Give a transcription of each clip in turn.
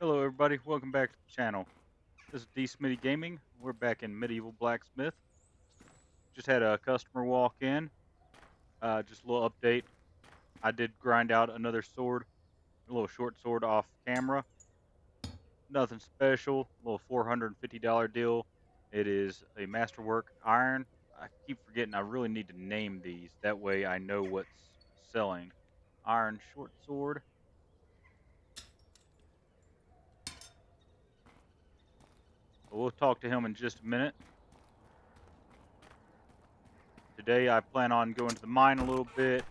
Hello everybody, welcome back to the channel. This is Smitty Gaming. We're back in Medieval Blacksmith. Just had a customer walk in. Just a little update. I did grind out another sword, a little short sword off camera. Nothing special, a little $450 deal. It is a masterwork iron. I keep forgetting I really need to name these. That way I know what's selling. Iron short sword. But we'll talk to him in just a minute. Today I plan on going to the mine a little bit.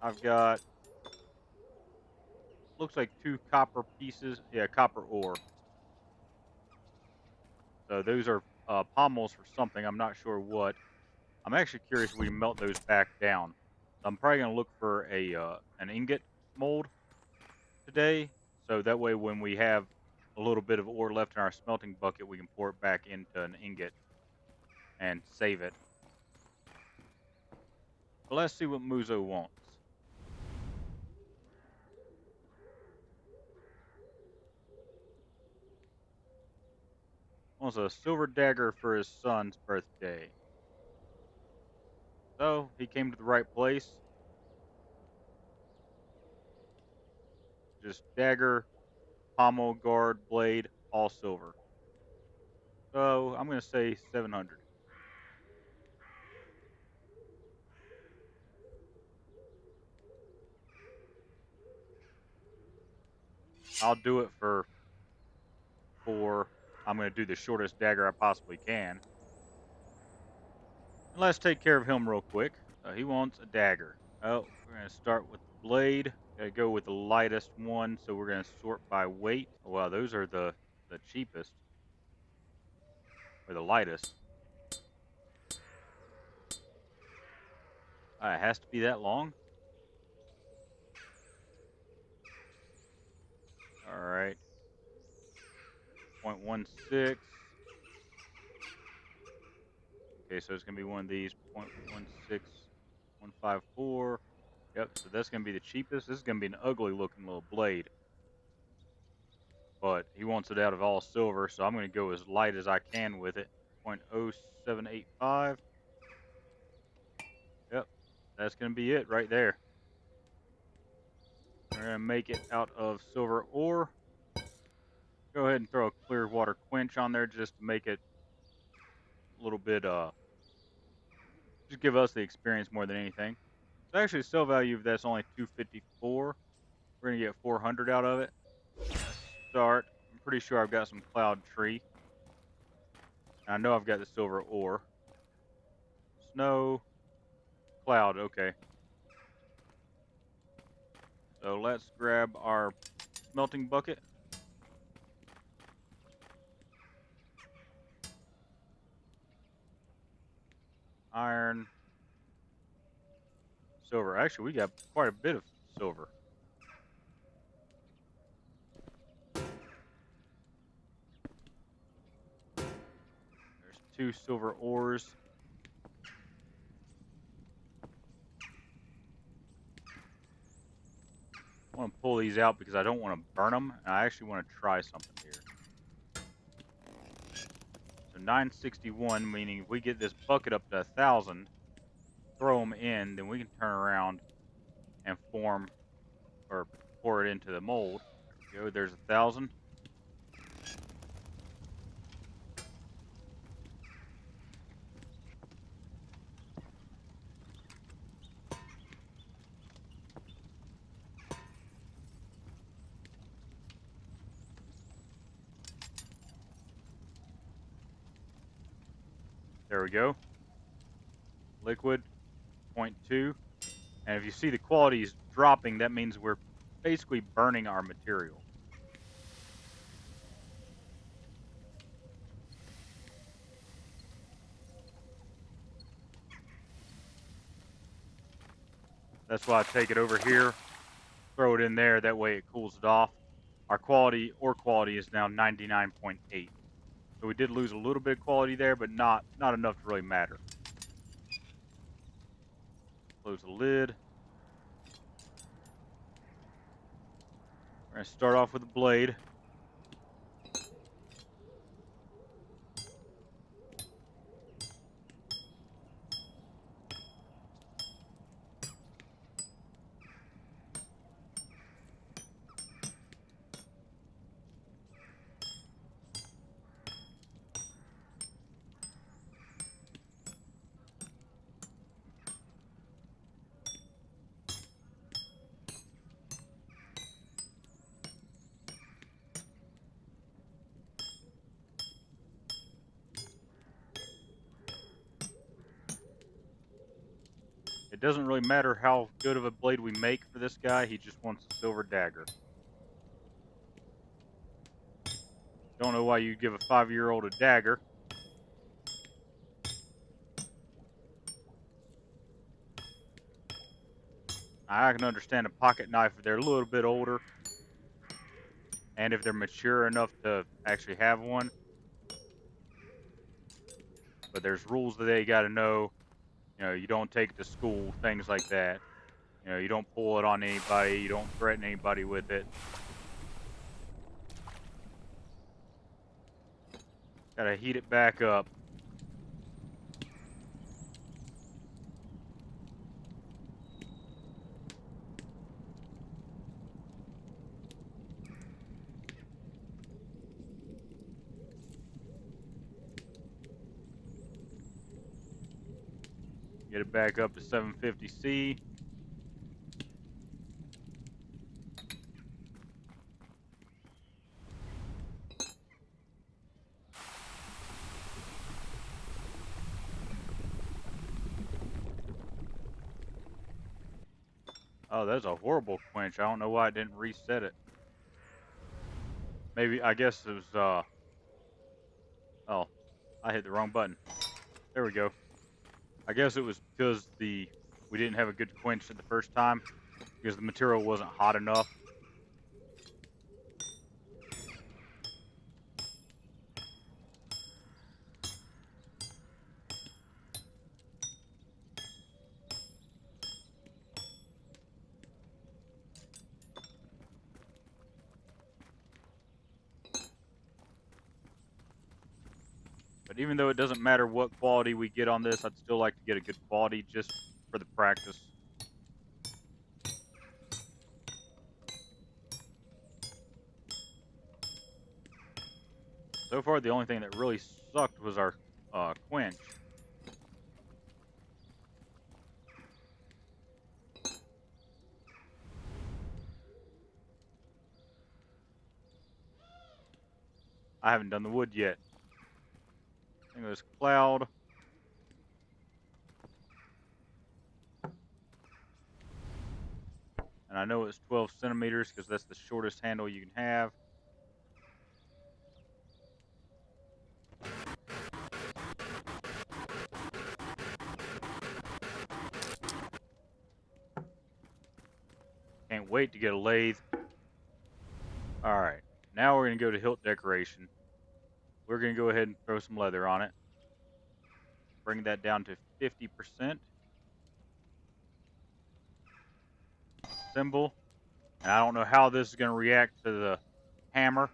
I've got, looks like two copper pieces. Yeah, copper ore. So those are pommels for something. I'm not sure what. I'm actually curious if we can melt those back down. So I'm probably going to look for an ingot mold today. So that way when we have a little bit of ore left in our smelting bucket, we can pour it back into an ingot and save it. But let's see what Muzo wants. Wants a silver dagger for his son's birthday. So he came to the right place. Just dagger, pommel, guard, blade, all silver. So I'm going to say 700. I'll do it for 4. I'm going to do the shortest dagger I possibly can. And let's take care of him real quick. He wants a dagger. Oh, we're going to start with the blade. Got to go with the lightest one, so we're going to sort by weight. Oh, wow, those are the cheapest. Or the lightest. It has to be that long? Alright. 0.16. Okay, so it's going to be one of these. 0.16. 154. Yep, so that's going to be the cheapest. This is going to be an ugly looking little blade. But he wants it out of all silver, so I'm going to go as light as I can with it. 0.0785. Yep, that's going to be it right there. We're going to make it out of silver ore. Go ahead and throw a clear water quench on there just to make it a little bit, just give us the experience more than anything. So actually, sell value of that's only 254. We're going to get 400 out of it. Let's start. I'm pretty sure I've got some cloud tree. I know I've got the silver ore. Snow. Cloud, okay. So let's grab our smelting bucket. Iron. Silver. Actually, we got quite a bit of silver. There's 2 silver ores. I want to pull these out because I don't want to burn them. And I actually want to try something here. So 961, meaning if we get this bucket up to 1,000, throw them in, then we can turn around and form or pour it into the mold. There we go. There's 1,000. There we go. Liquid, 0.2. And if you see the quality is dropping, that means we're basically burning our material. That's why I take it over here, throw it in there, that way it cools it off. Our quality is now 99.8. So we did lose a little bit of quality there, but not enough to really matter. Close the lid. We're going to start off with a blade. It doesn't really matter how good of a blade we make for this guy, he just wants a silver dagger. Don't know why you'd give a 5-year-old a dagger. I can understand a pocket knife if they're a little bit older and if they're mature enough to actually have one. But there's rules that they got to know. You know, you don't take it to school, things like that. You know, you don't pull it on anybody. You don't threaten anybody with it. Gotta heat it back up. Get it back up to 750C. Oh, that's a horrible quench. I don't know why I didn't reset it. Maybe, I guess it was, oh, I hit the wrong button. There we go. I guess it was because we didn't have a good quench at the first time because the material wasn't hot enough. But even though it doesn't matter what quality we get on this, I'd still like to get a good quality just for the practice. So far, the only thing that really sucked was our quench. I haven't done the wood yet. I think it was cloud. And I know it's 12 centimeters because that's the shortest handle you can have. Can't wait to get a lathe. Alright, now we're going to go to hilt decoration. We're going to go ahead and throw some leather on it. Bring that down to 50%. Symbol. And I don't know how this is going to react to the hammer.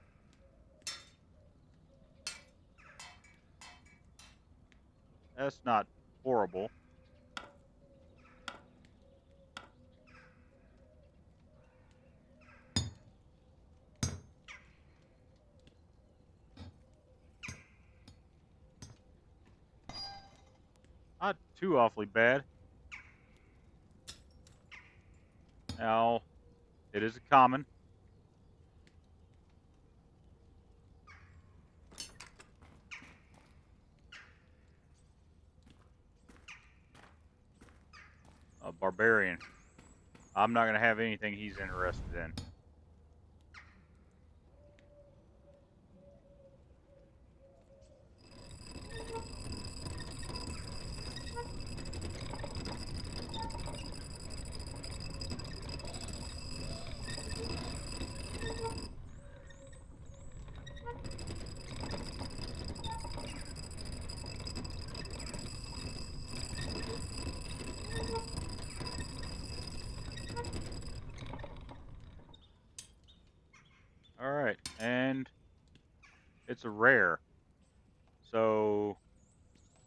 That's not horrible. Not too awfully bad. Now, it is a common. A barbarian. I'm not going to have anything he's interested in. Alright, and it's a rare. So,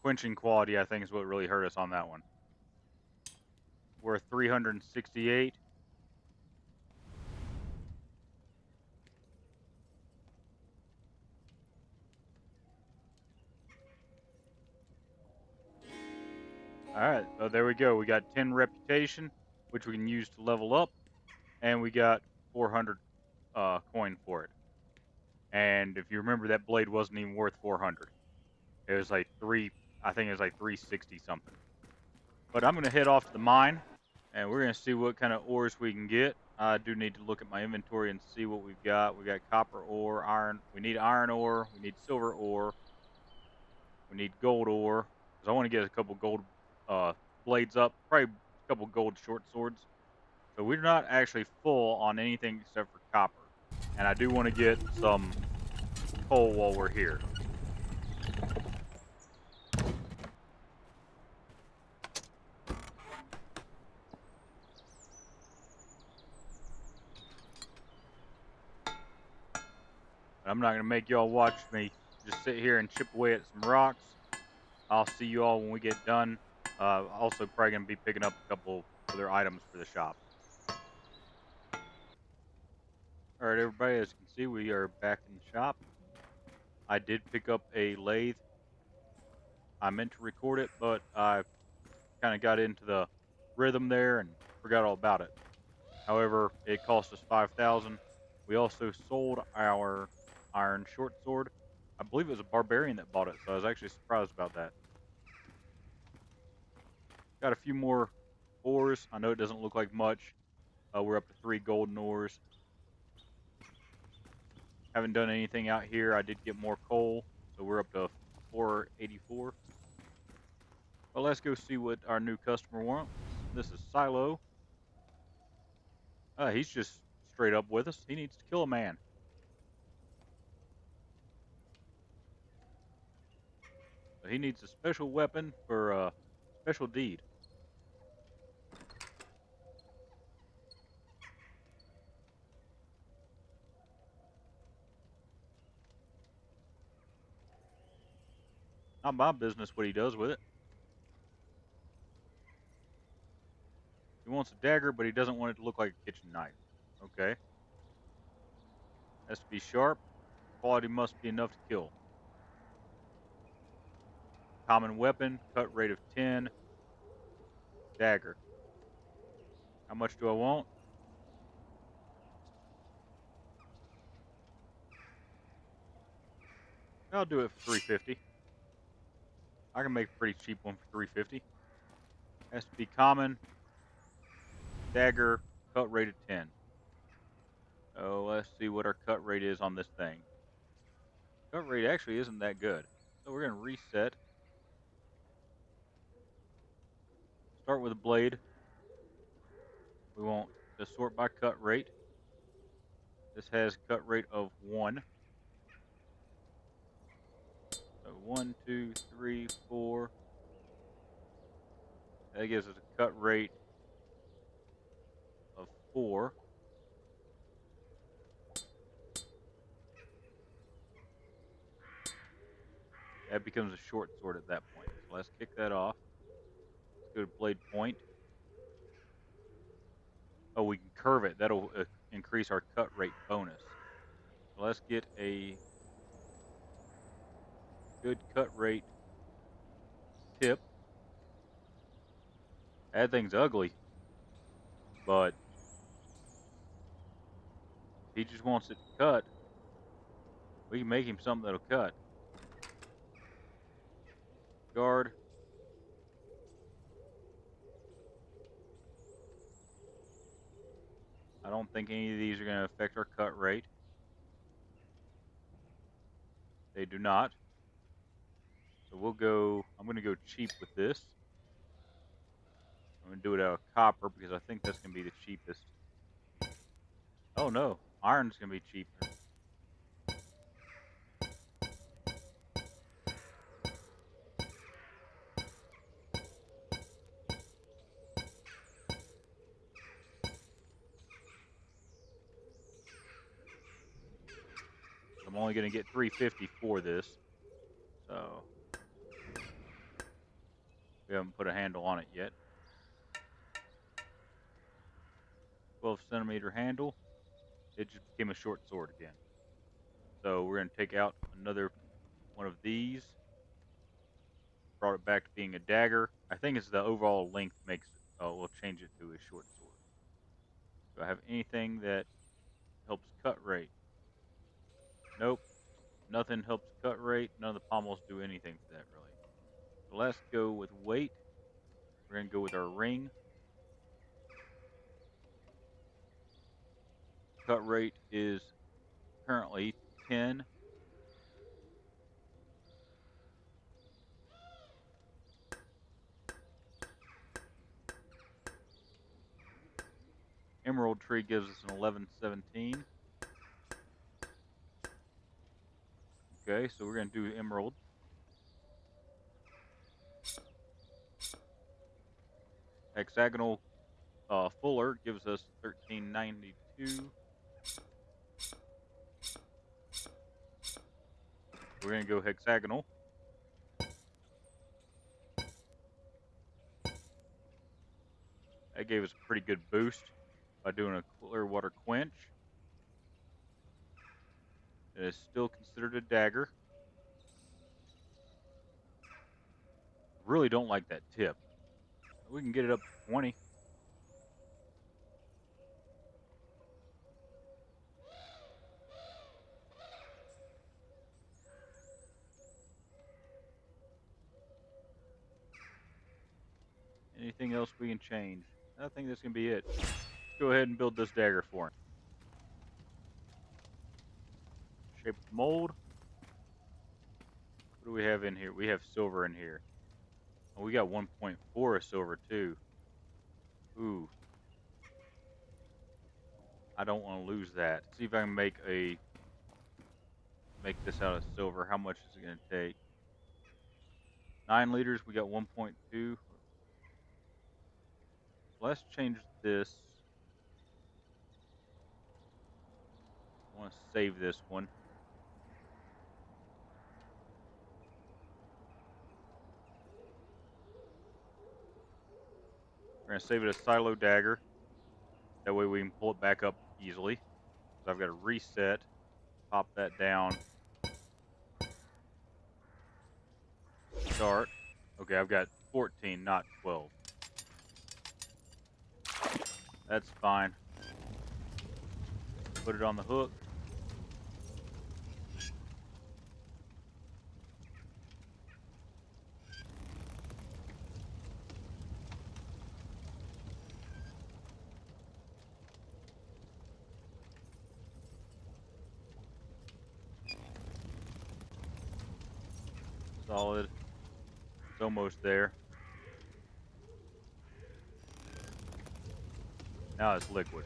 quenching quality, I think, is what really hurt us on that one. We're 368. Alright, so there we go. We got 10 reputation, which we can use to level up, and we got 400 coin for it. And if you remember, that blade wasn't even worth 400. It was like I think it was like 360 something. But I'm going to head off to the mine, and we're going to see what kind of ores we can get. I do need to look at my inventory and see what we've got. We got copper ore, iron. We need iron ore. We need silver ore. We need gold ore, because I want to get a couple gold blades up. Probably a couple gold short swords. So we're not actually full on anything except for copper. And I do want to get some coal while we're here. I'm not going to make y'all watch me just sit here and chip away at some rocks. I'll see you all when we get done. Also probably going to be picking up a couple other items for the shop. Alright everybody, as you can see, we are back in the shop. I did pick up a lathe. I meant to record it, but I kind of got into the rhythm there and forgot all about it. However, it cost us 5,000. We also sold our iron short sword. I believe it was a barbarian that bought it, so I was actually surprised about that. Got a few more ores. I know it doesn't look like much. We're up to 3 golden ores. Haven't done anything out here. I did get more coal, so we're up to 484. Well, let's go see what our new customer wants. This is Silo. He's just straight up with us. He needs to kill a man. So he needs a special weapon for a special deed. Not my business what he does with it. He wants a dagger, but he doesn't want it to look like a kitchen knife. Okay. Has to be sharp. Quality must be enough to kill. Common weapon, cut rate of 10. Dagger. How much do I want? I'll do it for 350. I can make a pretty cheap one for 350. Has to be common. Dagger, cut rate of 10. Oh, let's see what our cut rate is on this thing. Cut rate actually isn't that good. So we're going to reset. Start with a blade. We want to sort by cut rate. This has cut rate of 1. So 1, 2, 3, 4. That gives us a cut rate of 4. That becomes a short sword at that point. So let's kick that off. Let's go to blade point. Oh, we can curve it. That'll increase our cut rate bonus. So let's get a good cut rate tip. That thing's ugly, but he just wants it to cut. We can make him something that'll cut. Guard. I don't think any of these are going to affect our cut rate. They do not. So we'll go, I'm going to go cheap with this. I'm going to do it out of copper because I think that's going to be the cheapest. Oh no, iron's going to be cheaper. I'm only going to get 350 for this. So we haven't put a handle on it yet. 12-centimeter handle. It just became a short sword again. So we're going to take out another one of these. Brought it back to being a dagger. I think it's the overall length makes it. Oh, we'll change it to a short sword. Do I have anything that helps cut rate? Nope. Nothing helps cut rate. None of the pommels do anything for that, really. So let's go with weight. We're going to go with our ring. Cut rate is currently 10. Emerald tree gives us an 11-17. Okay, so we're going to do emerald. Hexagonal fuller gives us 1392. We're going to go hexagonal. That gave us a pretty good boost by doing a clear water quench. It is still considered a dagger. Really don't like that tip. We can get it up to 20. Anything else we can change? I think that's going to be it. Let's go ahead and build this dagger for him. Shape of mold. What do we have in here? We have silver in here. Oh, we got 1.4 of silver too. Ooh. I don't want to lose that. See if I can make this out of silver. How much is it going to take? 9 liters. We got 1.2. Let's change this. I want to save this one. We're going to save it as silo dagger. That way we can pull it back up easily. So I've got to reset, pop that down, start. Okay, I've got 14, not 12. That's fine. Put it on the hook. Solid. It's almost there. Now it's liquid.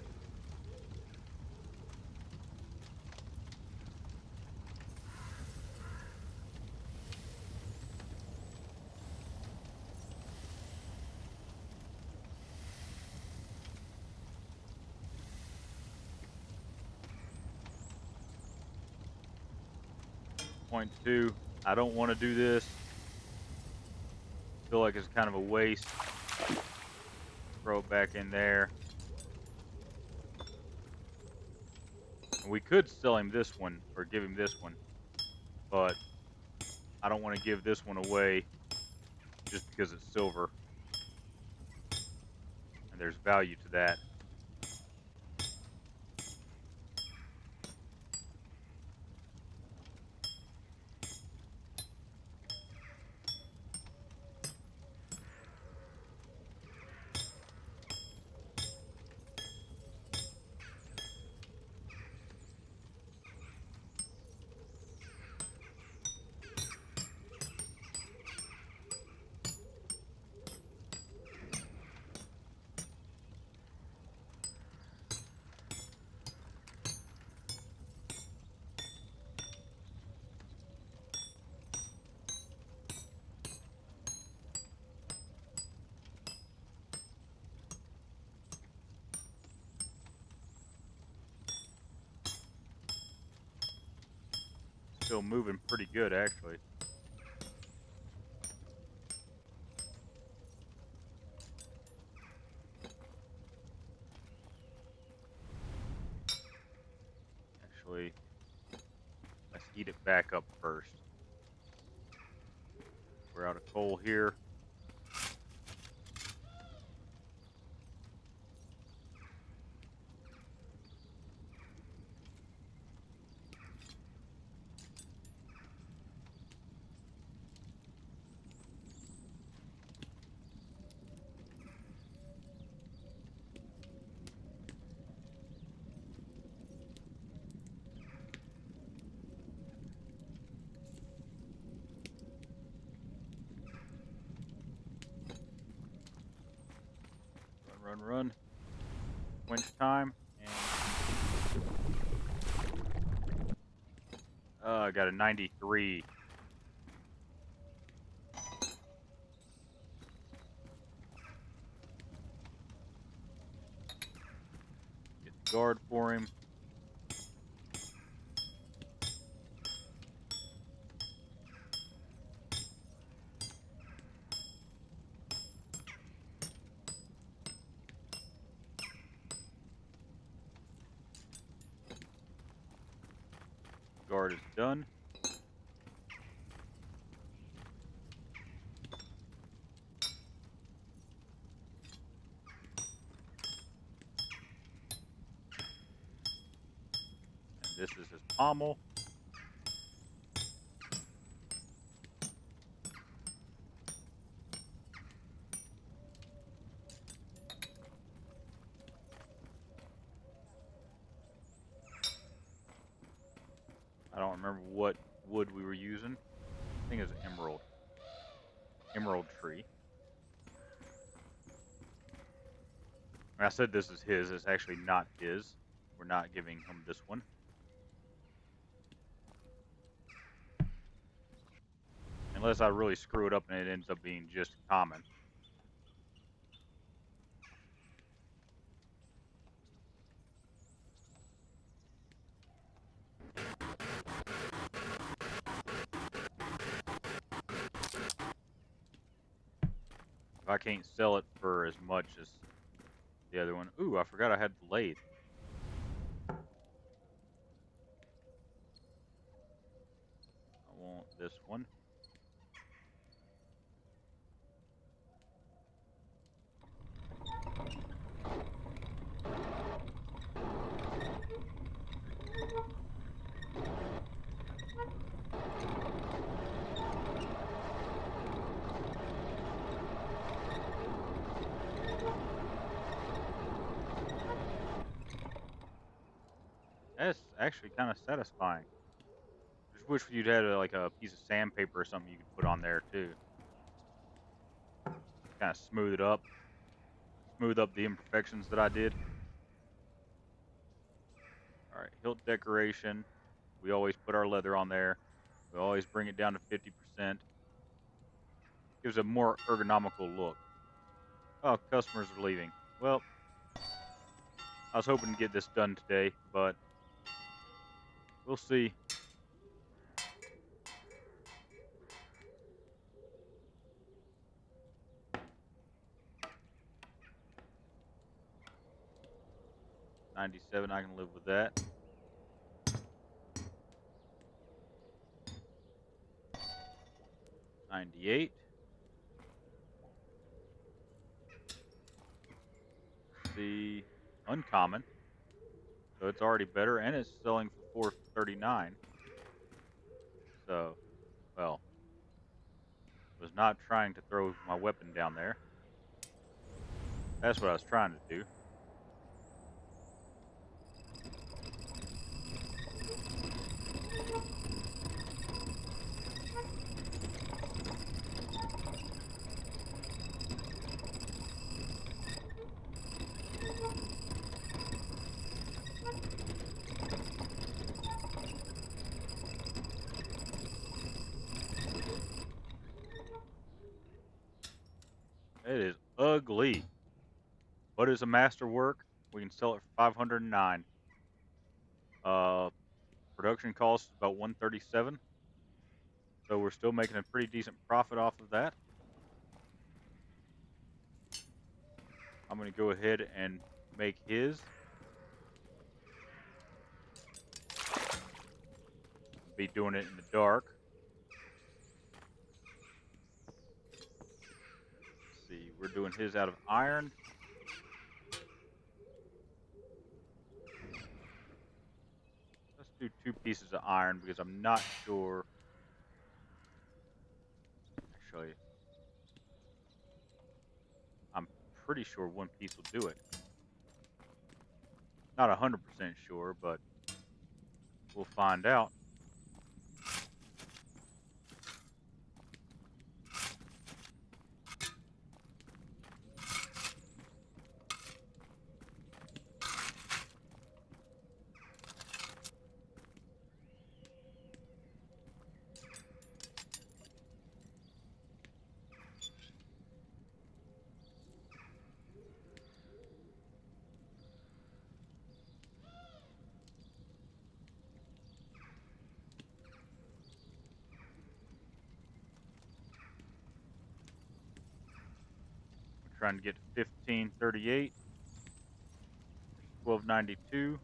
Point 2. I don't want to do this. Feel like it's kind of a waste. Throw it back in there. And we could sell him this one or give him this one, but I don't want to give this one away just because it's silver and there's value to that. still moving pretty good, actually. Actually, let's heat it back up first. We're out of coal here. Run, run, run. Winch time. And I got a 93. Get the guard for him. Guard is done. And this is his pommel. I don't remember what wood we were using. I think it was emerald. Emerald tree. I said this is his. It's actually not his. We're not giving him this one. Unless I really screw it up and it ends up being just common. If I can't sell it for as much as the other one. Ooh, I forgot I had the lathe. I want this one. That's actually kind of satisfying. Just wish you'd had like a piece of sandpaper or something you could put on there too. Kind of smooth it up. Smooth up the imperfections that I did. Alright, hilt decoration. We always put our leather on there. We always bring it down to 50%. Gives a more ergonomical look. Oh, customers are leaving. Well, I was hoping to get this done today, but we'll see. $97, I can live with that. $98. The uncommon. So it's already better, and it's selling for $439. So, well, was not trying to throw my weapon down there. That's what I was trying to do. It is ugly, but it's a masterwork. We can sell it for $509. For production cost is about 137, so we're still making a pretty decent profit off of that. I'm going to go ahead and make his. Be doing it in the dark. Let's see, we're doing his out of iron. Let's do 2 pieces of iron because I'm not sure. Actually, I'm pretty sure 1 piece will do it. Not 100% sure, but we'll find out. We're trying to get to 1538. 1292.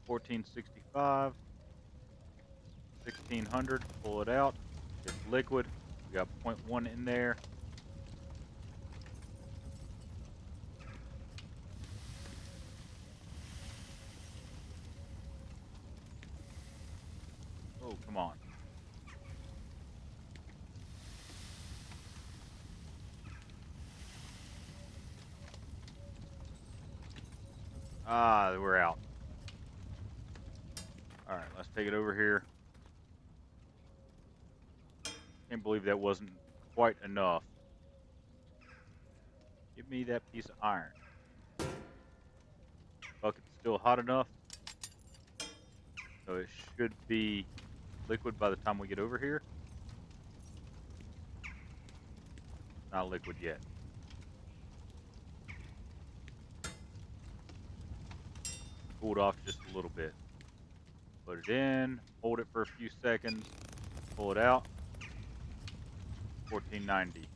1465. 1600. Pull it out. It's liquid. We got 0.1 in there. Oh, come on. Ah, we're out. All right, let's take it over here. Can't believe that wasn't quite enough. Give me that piece of iron. Bucket's still hot enough, so it should be liquid by the time we get over here. Not liquid yet. Cooled off just a little bit. Put it in, hold it for a few seconds, pull it out. 1490.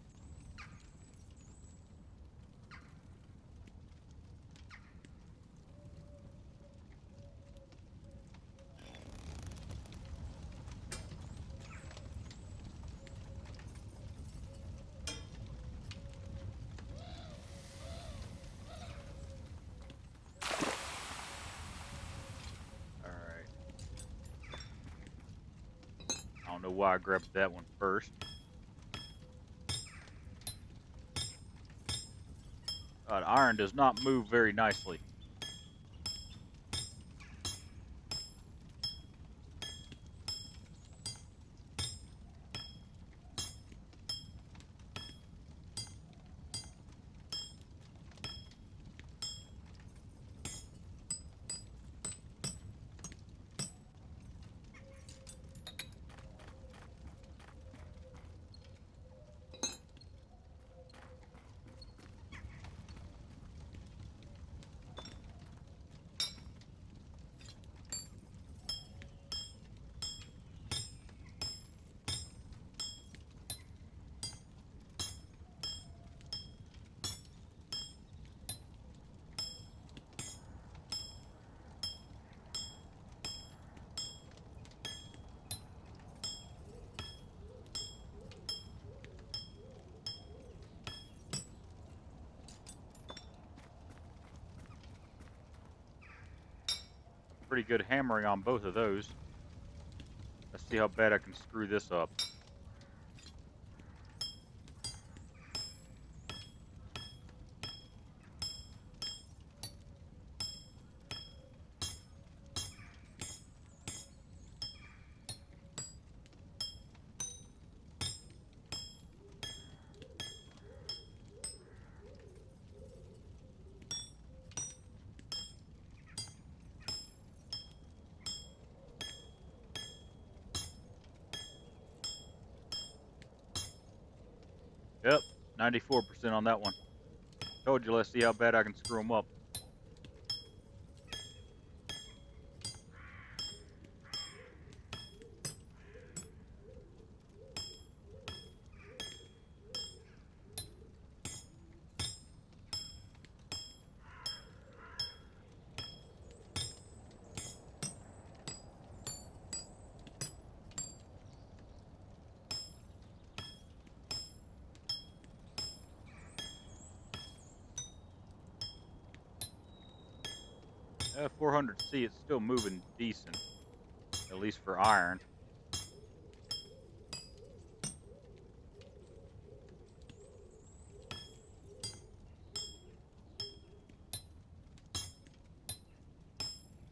I don't know why I grabbed that one first. Iron does not move very nicely. Pretty good hammering on both of those. Let's see how bad I can screw this up. Yep, 94% on that one. Told you, let's see how bad I can screw them up. 400C, it's still moving decent, at least for iron.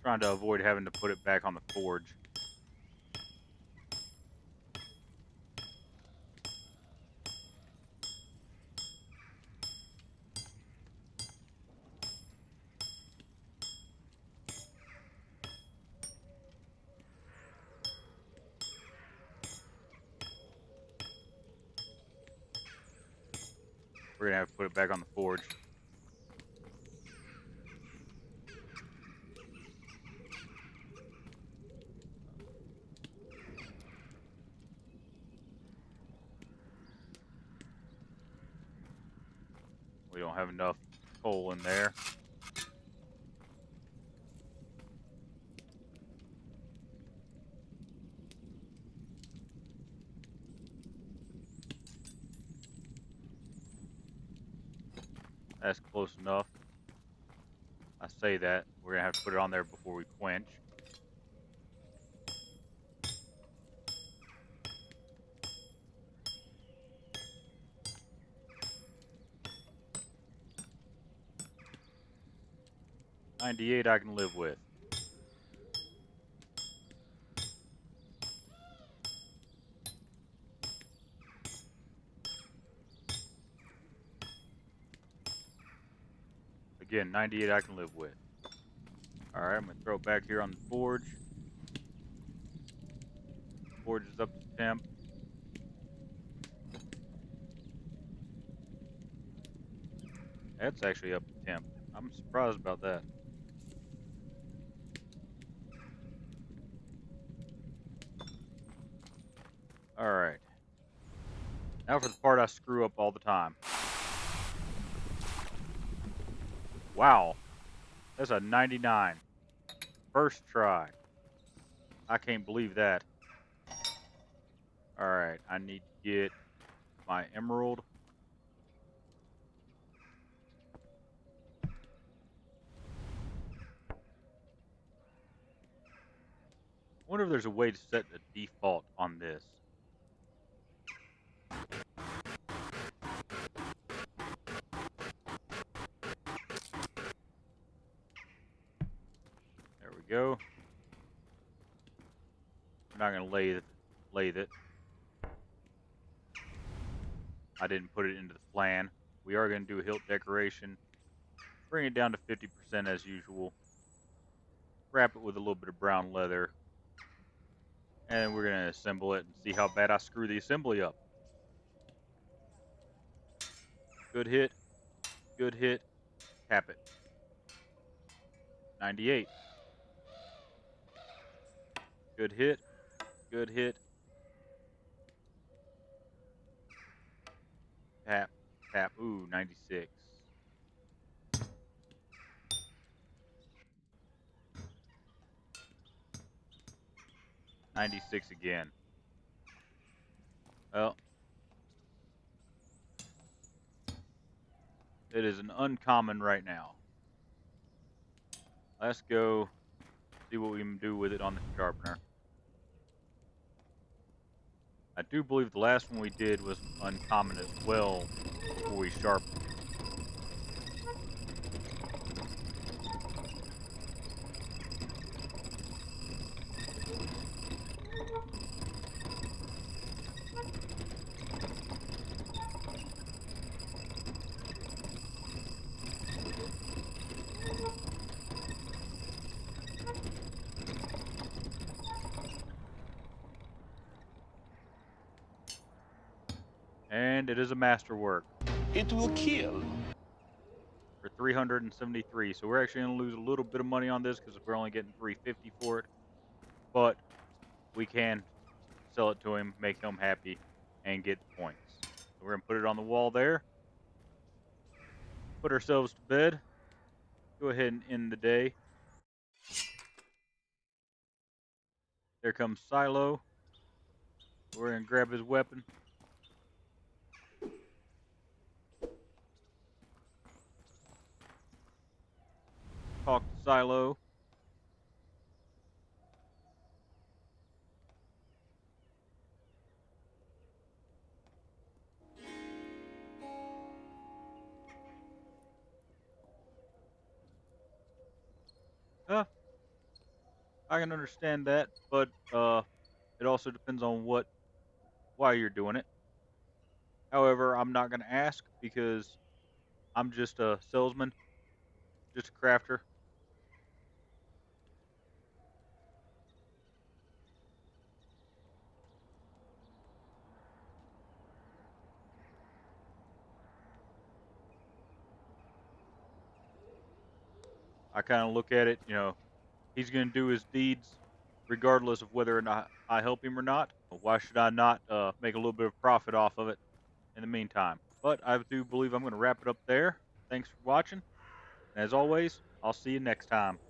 Trying to avoid having to put it back on the forge. We're gonna have to put it back on the forge. We don't have enough coal in there. That's close enough. I say that. We're gonna have to put it on there before we quench. $98 I can live with. Again, 98 I can live with. Alright, I'm gonna throw it back here on the forge. Forge is up to temp. That's actually up to temp. I'm surprised about that. Alright. Now for the part I screw up all the time. Wow. That's a 99. First try. I can't believe that. Alright, I need to get my emerald. I wonder if there's a way to set a default on this. There we go. I'm not going to lathe it. I didn't put it into the plan. We are going to do a hilt decoration. Bring it down to 50% as usual. Wrap it with a little bit of brown leather. And we're going to assemble it and see how bad I screw the assembly up. Good hit. Good hit. Tap it. 98. Good hit. Good hit. Tap. Tap. Ooh, 96. $96 again. Well, it is an uncommon right now. Let's go see what we can do with it on the sharpener. I do believe the last one we did was uncommon as well before we sharpened it. And it is a masterwork. It will kill. For 373. So we're actually going to lose a little bit of money on this because we're only getting 350 for it. But we can sell it to him, make him happy, and get points. So we're going to put it on the wall there. Put ourselves to bed. Go ahead and end the day. There comes Silo. We're going to grab his weapon. Talk to Silo. Uh, I can understand that, but it also depends on why you're doing it. However, I'm not going to ask because I'm just a salesman, just a crafter. I kind of look at it, he's going to do his deeds regardless of whether or not I help him or not. Why should I not make a little bit of profit off of it in the meantime? But I do believe I'm going to wrap it up there. Thanks for watching. And as always, I'll see you next time.